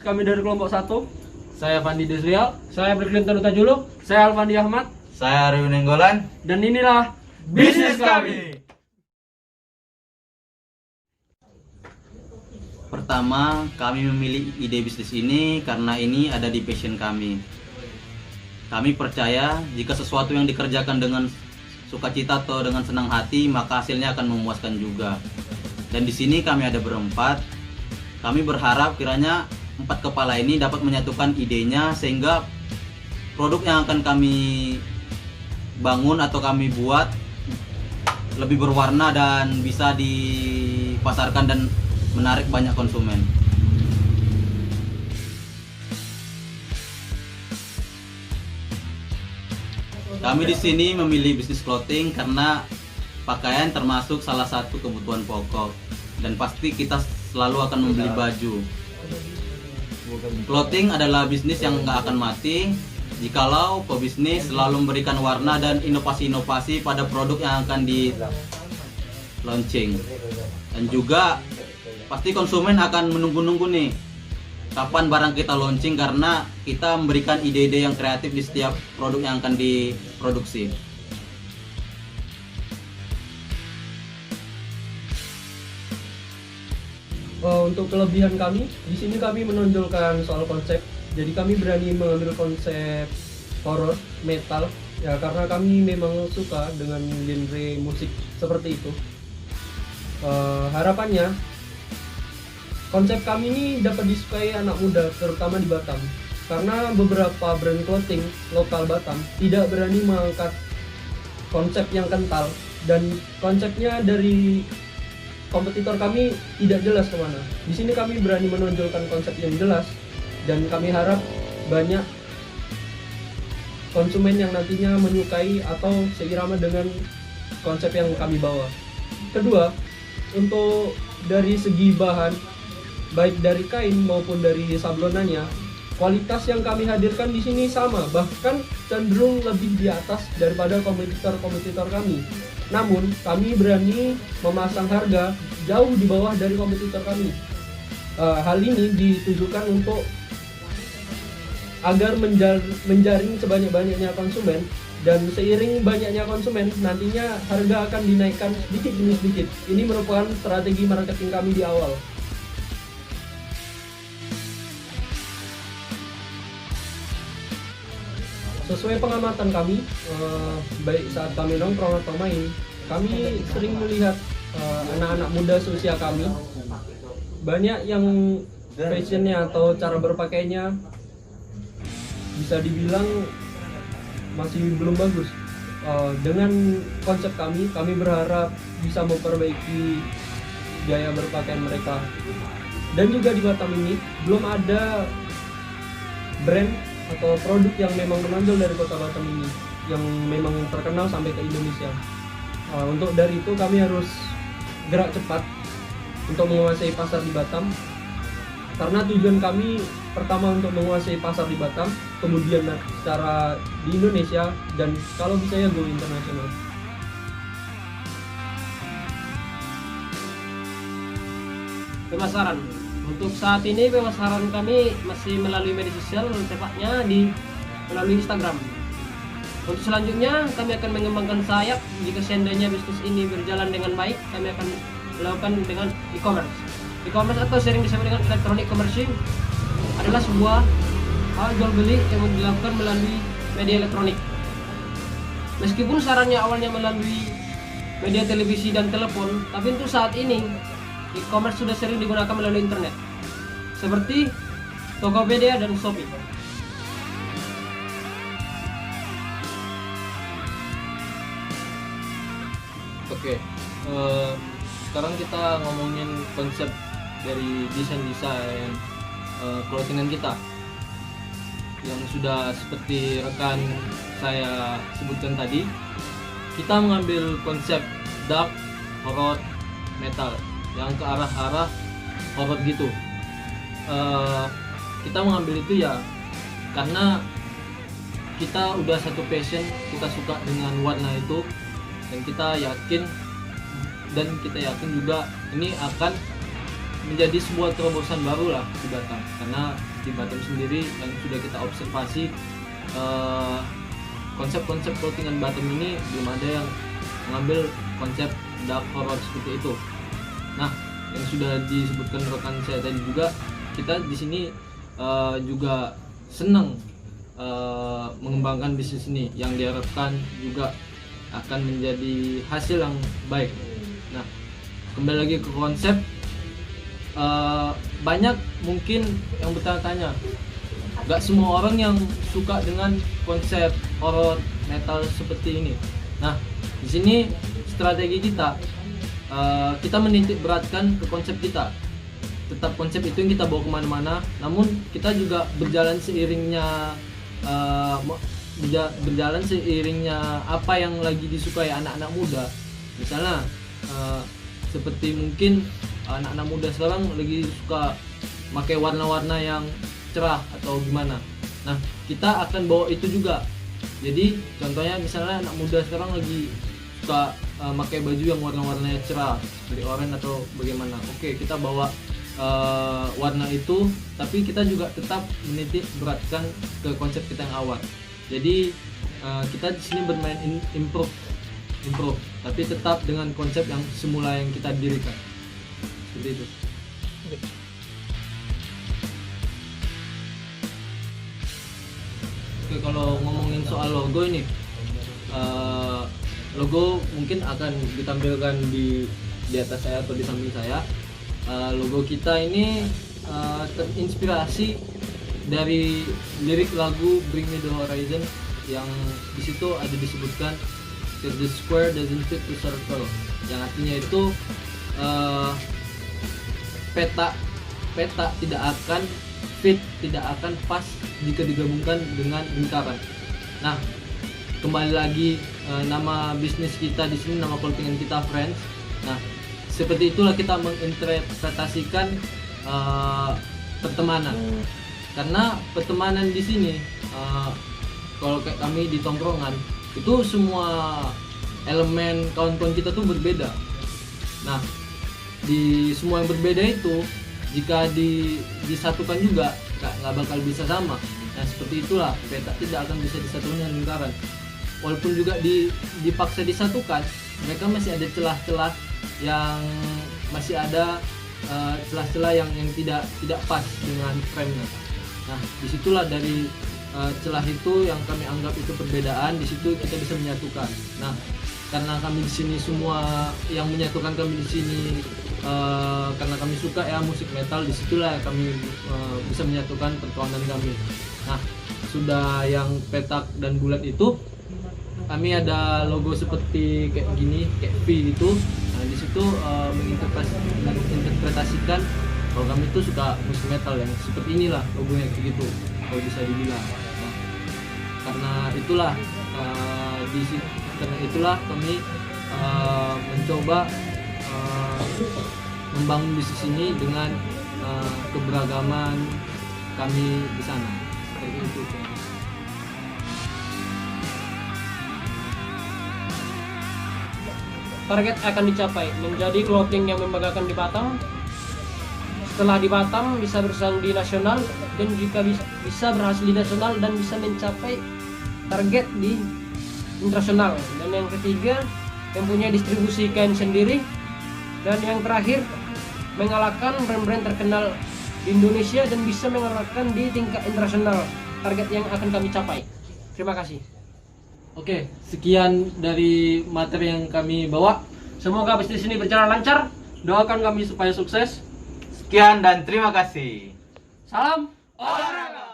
kami dari kelompok 1. Saya Fandi Desrial. Saya Berkelintan Utajulu. Saya Alfandi Ahmad. Saya Arif Nenggolan. Dan inilah Bisnis kami. Pertama, kami memilih ide bisnis ini karena ini ada di passion kami. Kami percaya jika sesuatu yang dikerjakan dengan sukacita atau dengan senang hati, maka hasilnya akan memuaskan juga. Dan di sini kami ada berempat. Kami berharap kiranya 4 kepala ini dapat menyatukan idenya sehingga produk yang akan kami bangun atau kami buat lebih berwarna dan bisa dipasarkan dan menarik banyak konsumen. Kami di sini memilih bisnis clothing karena pakaian termasuk salah satu kebutuhan pokok dan pasti kita selalu akan membeli baju. Clothing adalah bisnis yang nggak akan mati jikalau pebisnis selalu memberikan warna dan inovasi-inovasi pada produk yang akan di launching. Dan juga pasti konsumen akan menunggu-nunggu nih kapan barang kita launching karena kita memberikan ide-ide yang kreatif di setiap produk yang akan diproduksi. Untuk kelebihan kami, di sini kami menonjolkan soal konsep. Jadi kami berani mengambil konsep horror, metal, ya karena kami memang suka dengan genre musik seperti itu. Harapannya konsep kami ini dapat disukai anak muda, terutama di Batam. Karena beberapa brand clothing lokal Batam tidak berani mengangkat konsep yang kental dan konsepnya dari kompetitor kami tidak jelas kemana. Di sini kami berani menonjolkan konsep yang jelas dan kami harap banyak konsumen yang nantinya menyukai atau seirama dengan konsep yang kami bawa. Kedua, untuk dari segi bahan, baik dari kain maupun dari sablonannya, kualitas yang kami hadirkan di sini sama, bahkan cenderung lebih di atas daripada kompetitor kami. Namun, kami berani memasang harga jauh di bawah dari kompetitor kami. Hal ini ditujukan untuk agar menjaring sebanyak-banyaknya konsumen, dan seiring banyaknya konsumen, nantinya harga akan dinaikkan sedikit demi sedikit. Ini merupakan strategi marketing kami di awal. Sesuai pengamatan kami, baik saat kami nongkrong atau main, kami sering melihat anak-anak muda seusia kami banyak yang fashionnya atau cara berpakainya bisa dibilang masih belum bagus. Dengan konsep kami berharap bisa memperbaiki gaya berpakaian mereka. Dan juga di Batam ini belum ada brand atau produk yang memang menonjol dari kota Batam ini yang memang terkenal sampai ke Indonesia. Untuk dari itu kami harus gerak cepat untuk menguasai pasar di Batam, karena tujuan kami pertama untuk menguasai pasar di Batam, kemudian secara di Indonesia, dan kalau bisa ya go internasional. Pemasaran. Untuk saat ini pemasaran kami masih melalui media sosial, tepatnya melalui Instagram. Untuk selanjutnya kami akan mengembangkan sayap. Jika seandainya bisnis ini berjalan dengan baik, kami akan melakukan dengan e-commerce. E-commerce atau sering disebut dengan electronic commerce adalah sebuah hal jual beli yang dilakukan melalui media elektronik. Meskipun sarannya awalnya melalui media televisi dan telepon, tapi untuk saat ini e-commerce sudah sering digunakan melalui internet, seperti Tokopedia dan Shopee. Oke, sekarang kita ngomongin konsep dari desain clothingan kita yang sudah seperti rekan saya sebutkan tadi. Kita mengambil konsep dark, horror, metal yang ke arah-arah horror gitu. Kita mengambil itu ya karena kita udah satu passion, kita suka dengan warna itu, dan kita yakin juga ini akan menjadi sebuah terobosan baru lah di Batam, karena di Batam sendiri yang sudah kita observasi konsep-konsep clothingan Batam ini belum ada yang mengambil konsep dark horror seperti itu. Nah, yang sudah disebutkan rekan saya tadi juga, kita di sini juga senang mengembangkan bisnis ini yang diharapkan juga akan menjadi hasil yang baik. Nah, kembali lagi ke konsep, banyak mungkin yang bertanya-tanya, gak semua orang yang suka dengan konsep horror metal seperti ini. Nah, di sini strategi kita, kita menitik beratkan ke konsep kita. Tetap konsep itu yang kita bawa kemana-mana, namun kita juga berjalan seiringnya apa yang lagi disukai anak-anak muda. Misalnya seperti mungkin anak-anak muda sekarang lagi suka pakai warna-warna yang cerah atau gimana. Nah, kita akan bawa itu juga. Jadi contohnya misalnya anak muda sekarang lagi suka pakai baju yang warna-warnanya cerah, seperti oranye atau bagaimana. Oke, kita bawa warna itu, tapi kita juga tetap menitik beratkan ke konsep kita yang awal. Jadi kita di sini bermain improve, tapi tetap dengan konsep yang semula yang kita dirikan. Seperti itu. Oke, kalau ngomongin soal logo ini, logo mungkin akan ditampilkan di atas saya atau di samping saya. Logo kita ini terinspirasi dari lirik lagu Bring Me The Horizon yang di situ ada disebutkan the square doesn't fit the circle, yang artinya itu peta tidak akan fit, tidak akan pas jika digabungkan dengan lingkaran. Nah, kembali lagi nama bisnis kita di sini, nama clothingan kita Friends. Nah, seperti itulah kita menginterpretasikan pertemanan. Karena pertemanan di sini, kalau kayak kami di tongkrongan, itu semua elemen kawan-kawan kita tuh berbeda. Nah, di semua yang berbeda itu, jika disatukan juga nggak bakal bisa sama. Nah, seperti itulah peta tidak akan bisa disatukan dengan lingkaran. Walaupun juga dipaksa disatukan, mereka masih ada celah-celah yang masih ada celah-celah yang tidak pas dengan frame-nya. Nah, disitulah dari celah itu yang kami anggap itu perbedaan, di situ kita bisa menyatukan. Nah, karena kami di sini semua yang menyatukan kami di sini karena kami suka ya musik metal, disitulah kami bisa menyatukan perkawanan kami. Nah, sudah yang petak dan bulat itu, kami ada logo seperti kayak gini, kayak V itu. Nah, di situ menginterpretasikan bahwa kami itu suka musik metal yang seperti inilah logonya, kayak gitu kalau bisa dibilang. Nah, karena itulah kami mencoba membangun bisnis ini dengan keberagaman kami di sana. Kayak gitu. Target akan dicapai menjadi clothing yang membanggakan di Batam. Setelah di Batam bisa bersaing di nasional, dan jika bisa berhasil di nasional dan bisa mencapai target di internasional. Dan yang ketiga, mempunyai distribusi kain sendiri. Dan yang terakhir, mengalahkan brand-brand terkenal di Indonesia dan bisa mengalahkan di tingkat internasional. Target yang akan kami capai. Terima kasih. Oke, sekian dari materi yang kami bawa. Semoga bisnis ini berjalan lancar. Doakan kami supaya sukses. Sekian dan terima kasih. Salam Olahraga.